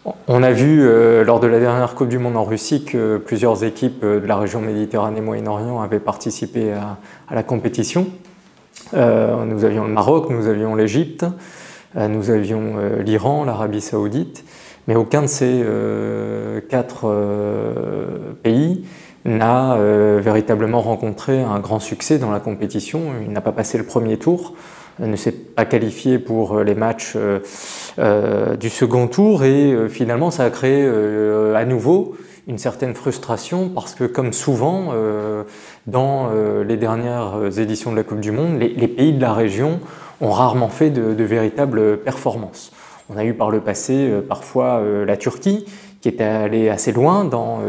On a vu lors de la dernière Coupe du Monde en Russie que plusieurs équipes de la région Méditerranée-Moyen-Orient avaient participé à la compétition. Nous avions le Maroc, nous avions l'Égypte, nous avions l'Iran, l'Arabie Saoudite, mais aucun de ces quatre pays n'a véritablement rencontré un grand succès dans la compétition. Il n'a pas passé le premier tour, ne s'est pas qualifié pour les matchs du second tour et finalement ça a créé à nouveau une certaine frustration parce que comme souvent dans les dernières éditions de la Coupe du Monde, les pays de la région ont rarement fait de véritables performances. On a eu par le passé parfois la Turquie qui était allée assez loin dans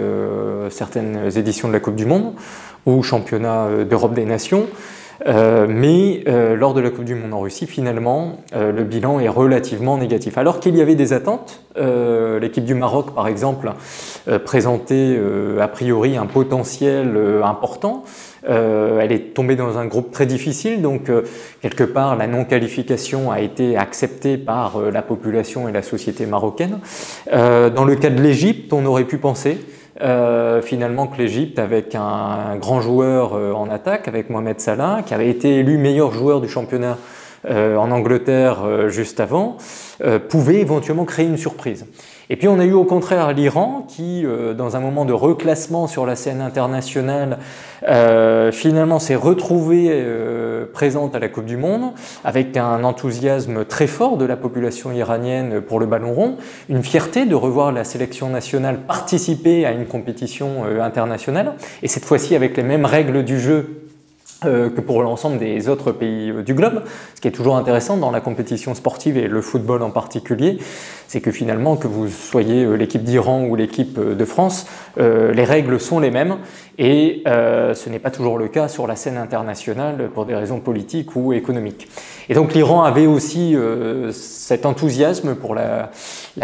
certaines éditions de la Coupe du Monde ou championnat d'Europe des Nations. Mais lors de la Coupe du Monde en Russie, finalement, le bilan est relativement négatif. Alors qu'il y avait des attentes, l'équipe du Maroc, par exemple, présentait a priori un potentiel important. Elle est tombée dans un groupe très difficile, donc quelque part la non-qualification a été acceptée par la population et la société marocaine. Dans le cas de l'Égypte, on aurait pu penser finalement que l'Égypte, avec un grand joueur en attaque, avec Mohamed Salah, qui avait été élu meilleur joueur du championnat en Angleterre juste avant, pouvait éventuellement créer une surprise. Et puis on a eu au contraire l'Iran qui, dans un moment de reclassement sur la scène internationale, finalement s'est retrouvée présente à la Coupe du Monde avec un enthousiasme très fort de la population iranienne pour le ballon rond, une fierté de revoir la sélection nationale participer à une compétition internationale, et cette fois-ci avec les mêmes règles du jeu que pour l'ensemble des autres pays du globe. Ce qui est toujours intéressant dans la compétition sportive et le football en particulier, c'est que finalement, que vous soyez l'équipe d'Iran ou l'équipe de France, les règles sont les mêmes et ce n'est pas toujours le cas sur la scène internationale pour des raisons politiques ou économiques. Et donc l'Iran avait aussi cet enthousiasme pour la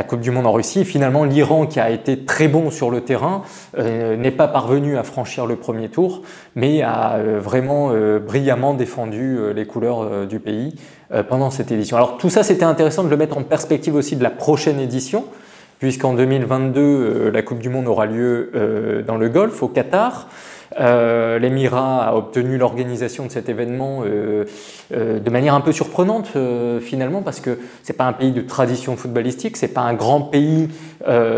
Coupe du Monde en Russie. Et finalement, l'Iran, qui a été très bon sur le terrain, n'est pas parvenu à franchir le premier tour, mais a vraiment brillamment défendu les couleurs du pays pendant cette édition. Alors tout ça, c'était intéressant de le mettre en perspective aussi de la prochaine édition, puisqu'en 2022, la Coupe du Monde aura lieu dans le Golfe, au Qatar. L'Émirat a obtenu l'organisation de cet événement de manière un peu surprenante finalement, parce que c'est pas un pays de tradition footballistique, c'est pas un grand pays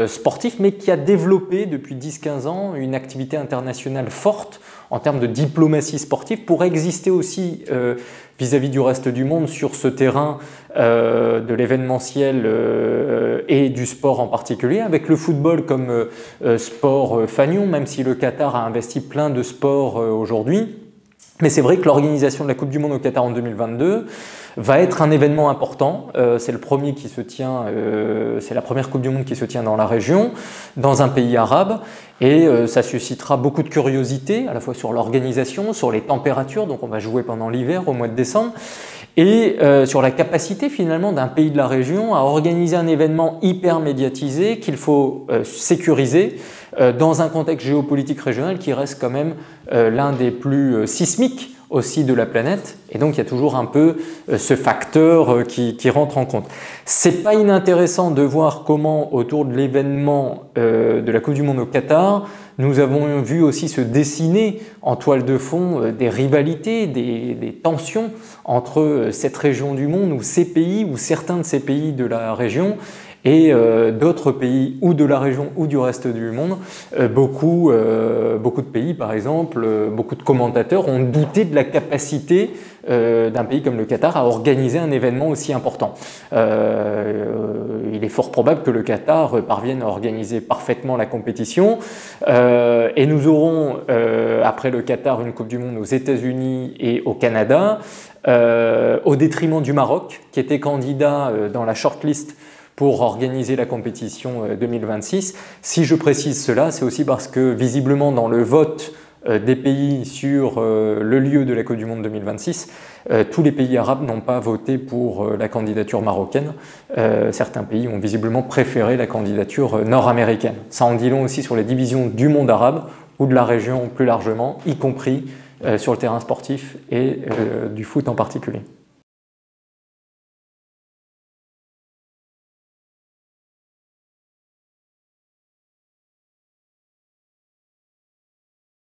sportif, mais qui a développé depuis 10-15 ans une activité internationale forte en termes de diplomatie sportive pour exister aussi vis-à-vis du reste du monde sur ce terrain de l'événementiel et du sport en particulier, avec le football comme sport fanion, même si le Qatar a investi plein de sports aujourd'hui. Mais c'est vrai que l'organisation de la Coupe du Monde au Qatar en 2022 va être un événement important. C'est le premier qui se tient, c'est la première Coupe du Monde qui se tient dans la région, dans un pays arabe, et ça suscitera beaucoup de curiosité, à la fois sur l'organisation, sur les températures, donc on va jouer pendant l'hiver, au mois de décembre, et sur la capacité finalement d'un pays de la région à organiser un événement hyper médiatisé qu'il faut sécuriser dans un contexte géopolitique régional qui reste quand même l'un des plus sismiques aussi de la planète, et donc il y a toujours un peu ce facteur qui rentre en compte. C'est pas inintéressant de voir comment autour de l'événement de la Coupe du Monde au Qatar, nous avons vu aussi se dessiner en toile de fond des rivalités, des tensions entre cette région du monde ou ces pays ou certains de ces pays de la région et d'autres pays ou de la région ou du reste du monde. Beaucoup de pays, par exemple, beaucoup de commentateurs ont douté de la capacité d'un pays comme le Qatar à organiser un événement aussi important. Il est fort probable que le Qatar parvienne à organiser parfaitement la compétition et nous aurons après le Qatar une Coupe du Monde aux États-Unis et au Canada, au détriment du Maroc qui était candidat dans la shortlist pour organiser la compétition 2026. Si je précise cela, c'est aussi parce que visiblement dans le vote des pays sur le lieu de la Coupe du Monde 2026, tous les pays arabes n'ont pas voté pour la candidature marocaine. Certains pays ont visiblement préféré la candidature nord-américaine. Ça en dit long aussi sur les divisions du monde arabe ou de la région plus largement, y compris sur le terrain sportif et du foot en particulier.